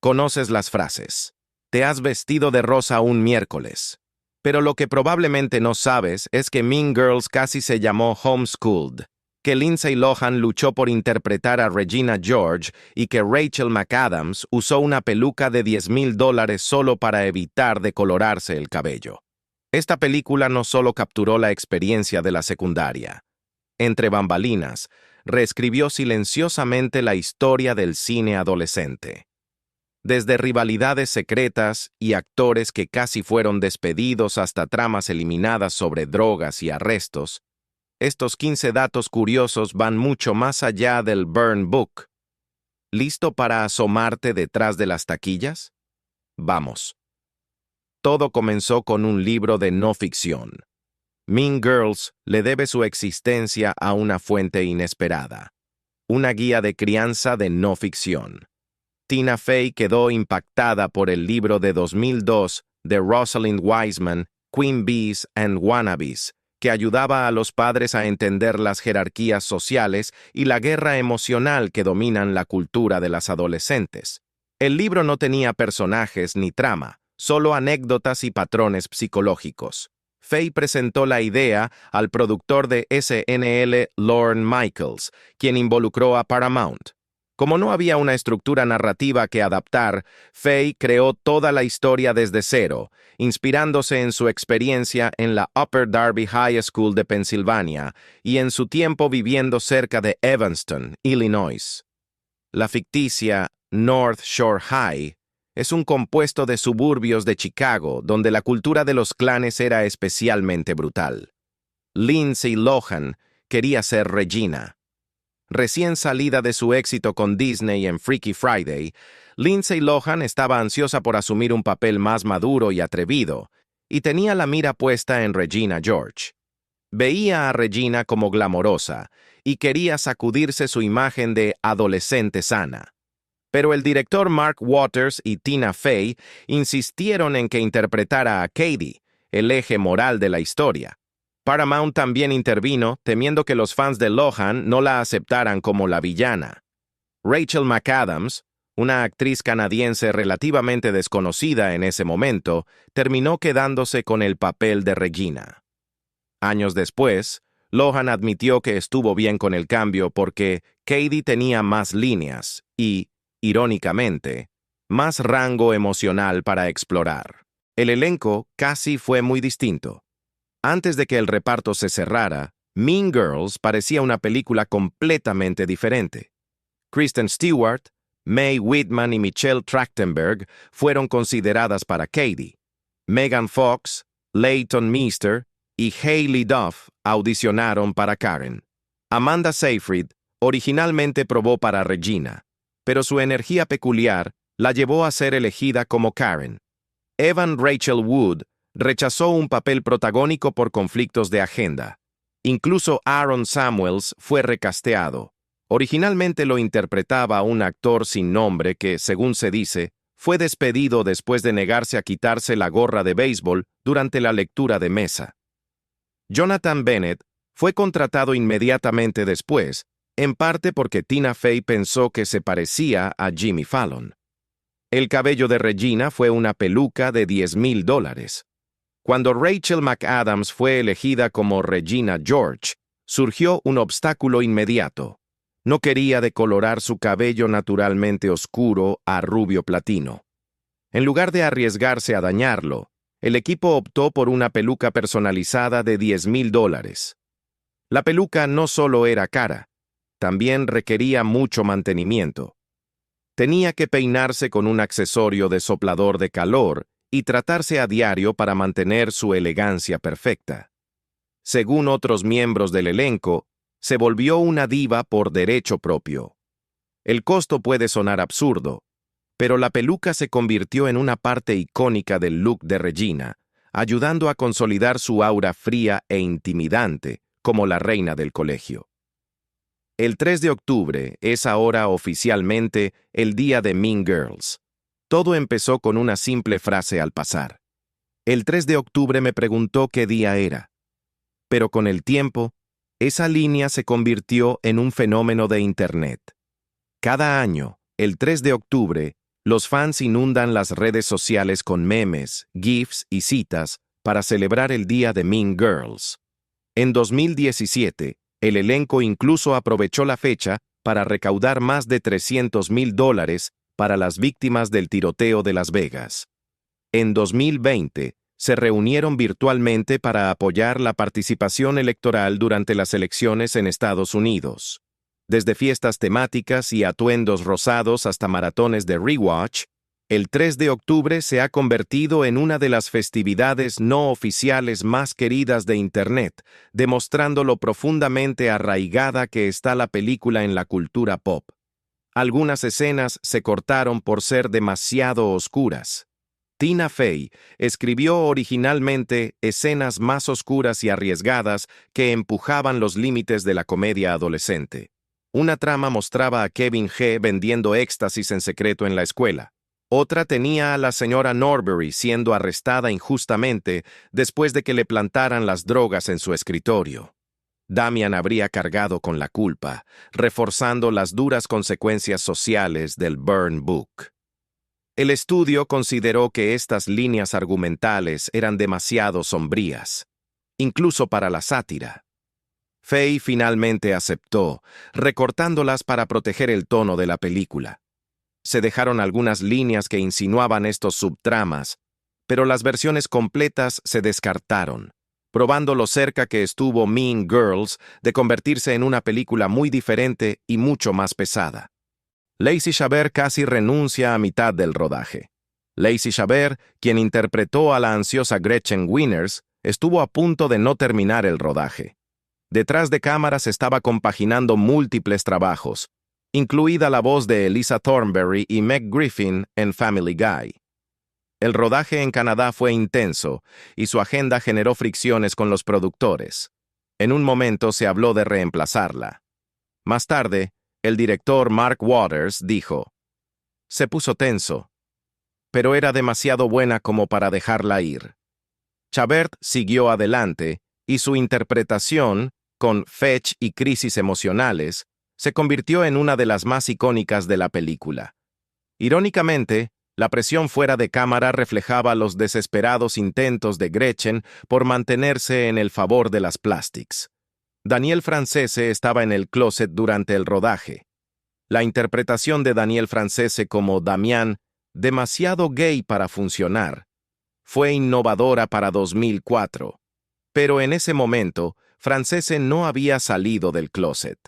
Conoces las frases. Te has vestido de rosa un miércoles. Pero lo que probablemente no sabes es que Mean Girls casi se llamó Homeschooled, que Lindsay Lohan luchó por interpretar a Regina George y que Rachel McAdams usó una peluca de $10,000 solo para evitar decolorarse el cabello. Esta película no solo capturó la experiencia de la secundaria. Entre bambalinas, reescribió silenciosamente la historia del cine adolescente. Desde rivalidades secretas y actores que casi fueron despedidos hasta tramas eliminadas sobre drogas y arrestos, estos 15 datos curiosos van mucho más allá del Burn Book. ¿Listo para asomarte detrás de las taquillas? Vamos. Todo comenzó con un libro de no ficción. Mean Girls le debe su existencia a una fuente inesperada. Una guía de crianza de no ficción. Tina Fey quedó impactada por el libro de 2002 de Rosalind Wiseman, Queen Bees and Wannabes, que ayudaba a los padres a entender las jerarquías sociales y la guerra emocional que dominan la cultura de las adolescentes. El libro no tenía personajes ni trama, solo anécdotas y patrones psicológicos. Fey presentó la idea al productor de SNL, Lorne Michaels, quien involucró a Paramount. Como no había una estructura narrativa que adaptar, Fey creó toda la historia desde cero, inspirándose en su experiencia en la Upper Darby High School de Pensilvania y en su tiempo viviendo cerca de Evanston, Illinois. La ficticia North Shore High es un compuesto de suburbios de Chicago donde la cultura de los clanes era especialmente brutal. Lindsay Lohan quería ser Regina. Recién salida de su éxito con Disney en Freaky Friday, Lindsay Lohan estaba ansiosa por asumir un papel más maduro y atrevido, y tenía la mira puesta en Regina George. Veía a Regina como glamorosa, y quería sacudirse su imagen de adolescente sana. Pero el director Mark Waters y Tina Fey insistieron en que interpretara a Katie, el eje moral de la historia. Paramount también intervino, temiendo que los fans de Lohan no la aceptaran como la villana. Rachel McAdams, una actriz canadiense relativamente desconocida en ese momento, terminó quedándose con el papel de Regina. Años después, Lohan admitió que estuvo bien con el cambio porque Katie tenía más líneas y, irónicamente, más rango emocional para explorar. El elenco casi fue muy distinto. Antes de que el reparto se cerrara, Mean Girls parecía una película completamente diferente. Kristen Stewart, Mae Whitman y Michelle Trachtenberg fueron consideradas para Katie. Megan Fox, Leighton Meester y Hayley Duff audicionaron para Karen. Amanda Seyfried originalmente probó para Regina, pero su energía peculiar la llevó a ser elegida como Karen. Evan Rachel Wood rechazó un papel protagónico por conflictos de agenda. Incluso Aaron Samuels fue recasteado. Originalmente lo interpretaba un actor sin nombre que, según se dice, fue despedido después de negarse a quitarse la gorra de béisbol durante la lectura de mesa. Jonathan Bennett fue contratado inmediatamente después, en parte porque Tina Fey pensó que se parecía a Jimmy Fallon. El cabello de Regina fue una peluca de $10,000. Cuando Rachel McAdams fue elegida como Regina George, surgió un obstáculo inmediato. No quería decolorar su cabello naturalmente oscuro a rubio platino. En lugar de arriesgarse a dañarlo, el equipo optó por una peluca personalizada de $10,000. La peluca no solo era cara, también requería mucho mantenimiento. Tenía que peinarse con un accesorio de soplador de calor y tratarse a diario para mantener su elegancia perfecta. Según otros miembros del elenco, se volvió una diva por derecho propio. El costo puede sonar absurdo, pero la peluca se convirtió en una parte icónica del look de Regina, ayudando a consolidar su aura fría e intimidante como la reina del colegio. El 3 de octubre es ahora oficialmente el día de Mean Girls. Todo empezó con una simple frase al pasar. El 3 de octubre me preguntó qué día era. Pero con el tiempo, esa línea se convirtió en un fenómeno de Internet. Cada año, el 3 de octubre, Los fans inundan las redes sociales con memes, GIFs y citas para celebrar el día de Mean Girls. En 2017, el elenco incluso aprovechó la fecha para recaudar más de $300,000 para las víctimas del tiroteo de Las Vegas. En 2020, se reunieron virtualmente para apoyar la participación electoral durante las elecciones en Estados Unidos. Desde fiestas temáticas y atuendos rosados hasta maratones de rewatch, el 3 de octubre se ha convertido en una de las festividades no oficiales más queridas de Internet, demostrando lo profundamente arraigada que está la película en la cultura pop. Algunas escenas se cortaron por ser demasiado oscuras. Tina Fey escribió originalmente escenas más oscuras y arriesgadas que empujaban los límites de la comedia adolescente. Una trama mostraba a Kevin G. vendiendo éxtasis en secreto en la escuela. Otra tenía a la señora Norbury siendo arrestada injustamente después de que le plantaran las drogas en su escritorio. Damian habría cargado con la culpa, reforzando las duras consecuencias sociales del Burn Book. El estudio consideró que estas líneas argumentales eran demasiado sombrías, incluso para la sátira. Fey finalmente aceptó, recortándolas para proteger el tono de la película. Se dejaron algunas líneas que insinuaban estos subtramas, pero las versiones completas se descartaron, probando lo cerca que estuvo Mean Girls de convertirse en una película muy diferente y mucho más pesada. Lacey Chabert casi renuncia a mitad del rodaje. Lacey Chabert, quien interpretó a la ansiosa Gretchen Wieners, estuvo a punto de no terminar el rodaje. Detrás de cámaras estaba compaginando múltiples trabajos, incluida la voz de Eliza Thornberry y Meg Griffin en Family Guy. El rodaje en Canadá fue intenso y su agenda generó fricciones con los productores. En un momento se habló de reemplazarla. Más tarde, el director Mark Waters dijo: "Se puso tenso, pero era demasiado buena como para dejarla ir". Chabert siguió adelante y su interpretación, con Fetch y crisis emocionales, se convirtió en una de las más icónicas de la película. Irónicamente, la presión fuera de cámara reflejaba los desesperados intentos de Gretchen por mantenerse en el favor de las Plastics. Daniel Franzese estaba en el closet durante el rodaje. La interpretación de Daniel Franzese como Damián, demasiado gay para funcionar, fue innovadora para 2004. Pero en ese momento, Franzese no había salido del closet.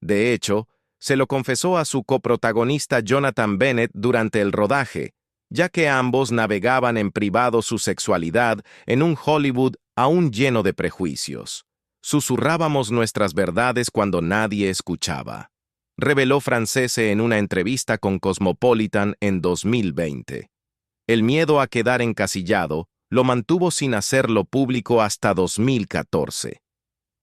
De hecho, se lo confesó a su coprotagonista Jonathan Bennett durante el rodaje, ya que ambos navegaban en privado su sexualidad en un Hollywood aún lleno de prejuicios. Susurrábamos nuestras verdades cuando nadie escuchaba, reveló Franzese en una entrevista con Cosmopolitan en 2020. El miedo a quedar encasillado lo mantuvo sin hacerlo público hasta 2014.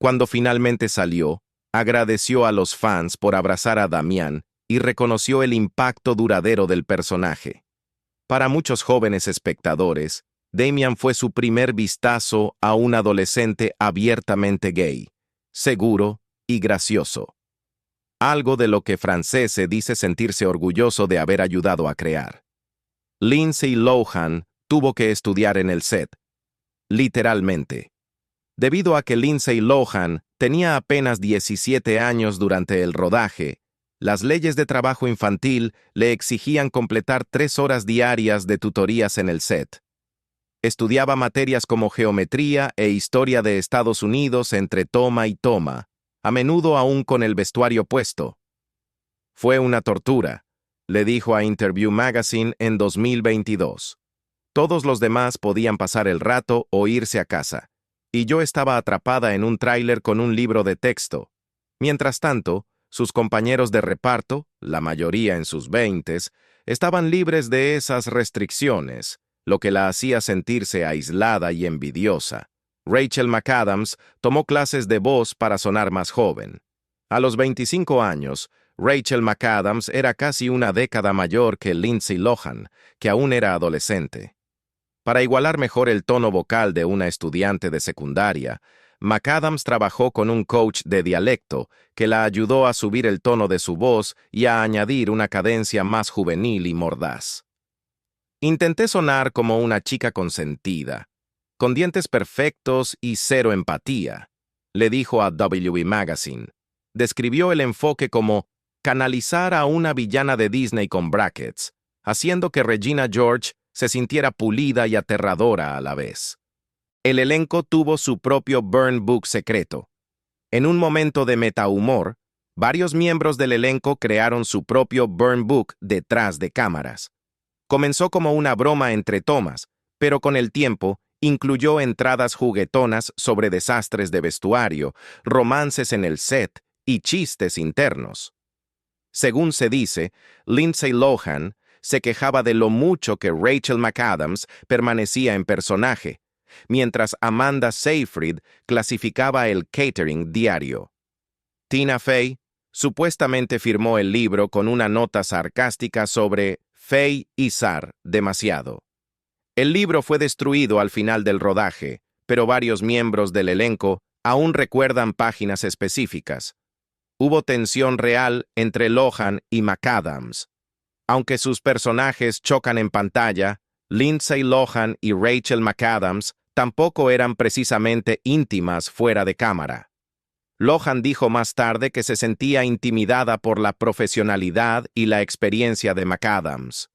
Cuando finalmente salió, agradeció a los fans por abrazar a Damián y reconoció el impacto duradero del personaje. Para muchos jóvenes espectadores, Damian fue su primer vistazo a un adolescente abiertamente gay, seguro y gracioso. Algo de lo que Franzese dice sentirse orgulloso de haber ayudado a crear. Lindsay Lohan tuvo que estudiar en el set, literalmente. Debido a que Lindsay Lohan tenía apenas 17 años durante el rodaje, las leyes de trabajo infantil le exigían completar 3 horas diarias de tutorías en el set. Estudiaba materias como geometría e historia de Estados Unidos entre toma y toma, a menudo aún con el vestuario puesto. Fue una tortura, le dijo a Interview Magazine en 2022. Todos los demás podían pasar el rato o irse a casa, y yo estaba atrapada en un tráiler con un libro de texto. Mientras tanto, sus compañeros de reparto, la mayoría en sus 20s, estaban libres de esas restricciones, lo que la hacía sentirse aislada y envidiosa. Rachel McAdams tomó clases de voz para sonar más joven. A los 25 años, Rachel McAdams era casi una década mayor que Lindsay Lohan, que aún era adolescente. Para igualar mejor el tono vocal de una estudiante de secundaria, McAdams trabajó con un coach de dialecto que la ayudó a subir el tono de su voz y a añadir una cadencia más juvenil y mordaz. Intenté sonar como una chica consentida, con dientes perfectos y cero empatía, le dijo a W Magazine. Describió el enfoque como canalizar a una villana de Disney con brackets, haciendo que Regina George se sintiera pulida y aterradora a la vez. El elenco tuvo su propio burn book secreto. En un momento de metahumor, varios miembros del elenco crearon su propio burn book detrás de cámaras. Comenzó como una broma entre tomas, pero con el tiempo incluyó entradas juguetonas sobre desastres de vestuario, romances en el set y chistes internos. Según se dice, Lindsay Lohan se quejaba de lo mucho que Rachel McAdams permanecía en personaje, mientras Amanda Seyfried clasificaba el catering diario. Tina Fey supuestamente firmó el libro con una nota sarcástica sobre Fey y Zar demasiado. El libro fue destruido al final del rodaje, pero varios miembros del elenco aún recuerdan páginas específicas. Hubo tensión real entre Lohan y McAdams. Aunque sus personajes chocan en pantalla, Lindsay Lohan y Rachel McAdams tampoco eran precisamente íntimas fuera de cámara. Lohan dijo más tarde que se sentía intimidada por la profesionalidad y la experiencia de McAdams.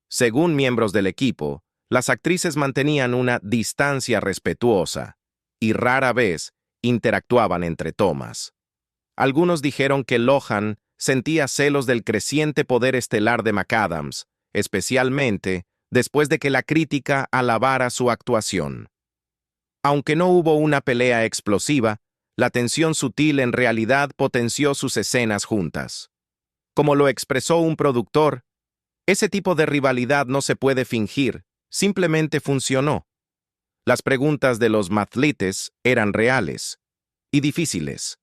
Según miembros del equipo, las actrices mantenían una distancia respetuosa y rara vez interactuaban entre tomas. Algunos dijeron que Lohan sentía celos del creciente poder estelar de McAdams, especialmente después de que la crítica alabara su actuación. Aunque no hubo una pelea explosiva, la tensión sutil en realidad potenció sus escenas juntas. Como lo expresó un productor, ese tipo de rivalidad no se puede fingir, simplemente funcionó. Las preguntas de los mathlites eran reales y difíciles.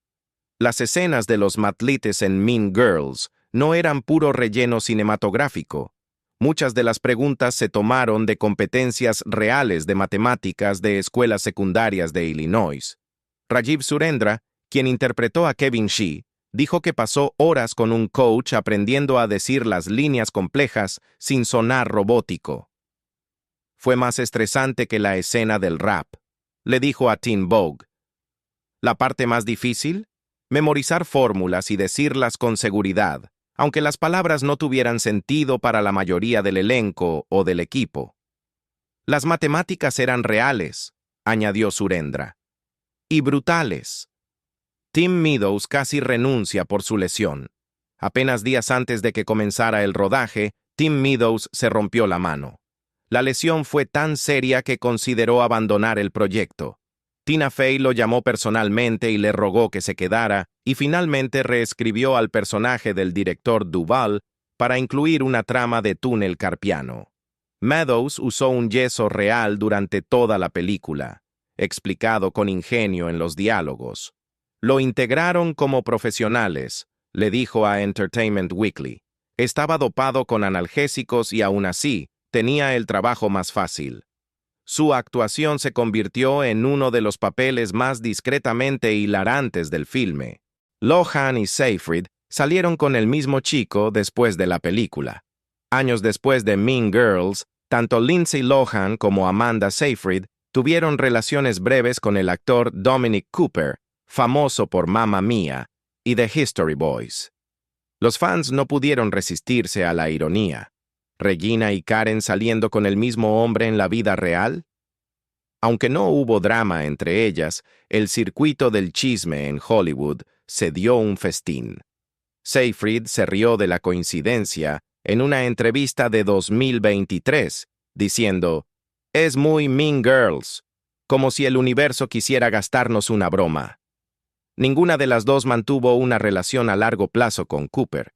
Las escenas de los mathlites en Mean Girls no eran puro relleno cinematográfico. Muchas de las preguntas se tomaron de competencias reales de matemáticas de escuelas secundarias de Illinois. Rajiv Surendra, quien interpretó a Kevin Shee, dijo que pasó horas con un coach aprendiendo a decir las líneas complejas sin sonar robótico. Fue más estresante que la escena del rap, le dijo a Teen Vogue. La parte más difícil, memorizar fórmulas y decirlas con seguridad, aunque las palabras no tuvieran sentido para la mayoría del elenco o del equipo. Las matemáticas eran reales, añadió Surendra, y brutales. Tim Meadows casi renuncia por su lesión. Apenas días antes de que comenzara el rodaje, Tim Meadows se rompió la mano. La lesión fue tan seria que consideró abandonar el proyecto. Tina Fey lo llamó personalmente y le rogó que se quedara, y finalmente reescribió al personaje del director Duvall para incluir una trama de túnel carpiano. Meadows usó un yeso real durante toda la película, explicado con ingenio en los diálogos. Lo integraron como profesionales, le dijo a Entertainment Weekly. Estaba dopado con analgésicos y aún así tenía el trabajo más fácil. Su actuación se convirtió en uno de los papeles más discretamente hilarantes del filme. Lohan y Seyfried salieron con el mismo chico después de la película. Años después de Mean Girls, tanto Lindsay Lohan como Amanda Seyfried tuvieron relaciones breves con el actor Dominic Cooper, famoso por Mamma Mia y The History Boys. Los fans no pudieron resistirse a la ironía. ¿Regina y Karen saliendo con el mismo hombre en la vida real? Aunque no hubo drama entre ellas, el circuito del chisme en Hollywood se dio un festín. Seyfried se rió de la coincidencia en una entrevista de 2023, diciendo, «Es muy Mean Girls», como si el universo quisiera gastarnos una broma. Ninguna de las dos mantuvo una relación a largo plazo con Cooper.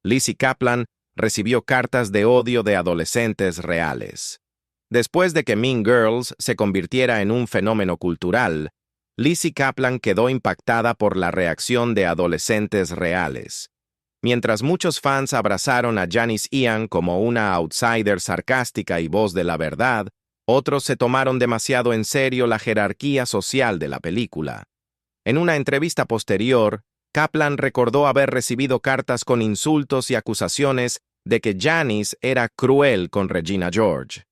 Lizzy Caplan recibió cartas de odio de adolescentes reales. Después de que Mean Girls se convirtiera en un fenómeno cultural, Lizzy Caplan quedó impactada por la reacción de adolescentes reales. Mientras muchos fans abrazaron a Janice Ian como una outsider sarcástica y voz de la verdad, Otros se tomaron demasiado en serio la jerarquía social de la película. En una entrevista posterior, Kaplan recordó haber recibido cartas con insultos y acusaciones de que Janice era cruel con Regina George.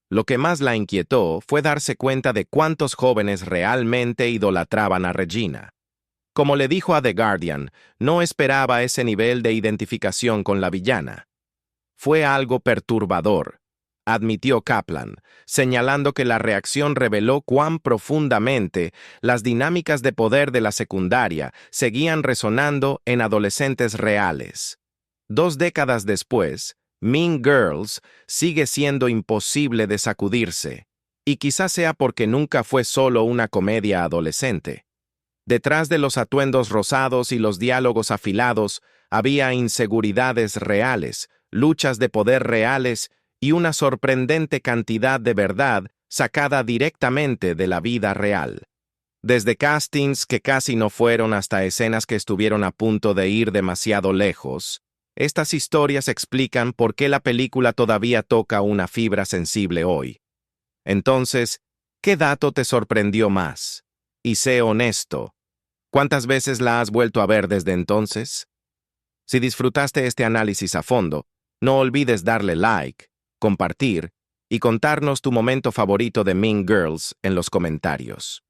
Lo que más la inquietó fue darse cuenta de cuántos jóvenes realmente idolatraban a Regina. Como le dijo a The Guardian, no esperaba ese nivel de identificación con la villana. Fue algo perturbador, admitió Kaplan, señalando que la reacción reveló cuán profundamente las dinámicas de poder de la secundaria seguían resonando en adolescentes reales. 2 décadas después, Mean Girls sigue siendo imposible de sacudirse, y quizás sea porque nunca fue solo una comedia adolescente. Detrás de los atuendos rosados y los diálogos afilados había inseguridades reales, luchas de poder reales y una sorprendente cantidad de verdad sacada directamente de la vida real. Desde castings que casi no fueron hasta escenas que estuvieron a punto de ir demasiado lejos, estas historias explican por qué la película todavía toca una fibra sensible hoy. Entonces, ¿qué dato te sorprendió más? Y sé honesto, ¿cuántas veces la has vuelto a ver desde entonces? Si disfrutaste este análisis a fondo, no olvides darle like, compartir y contarnos tu momento favorito de Mean Girls en los comentarios.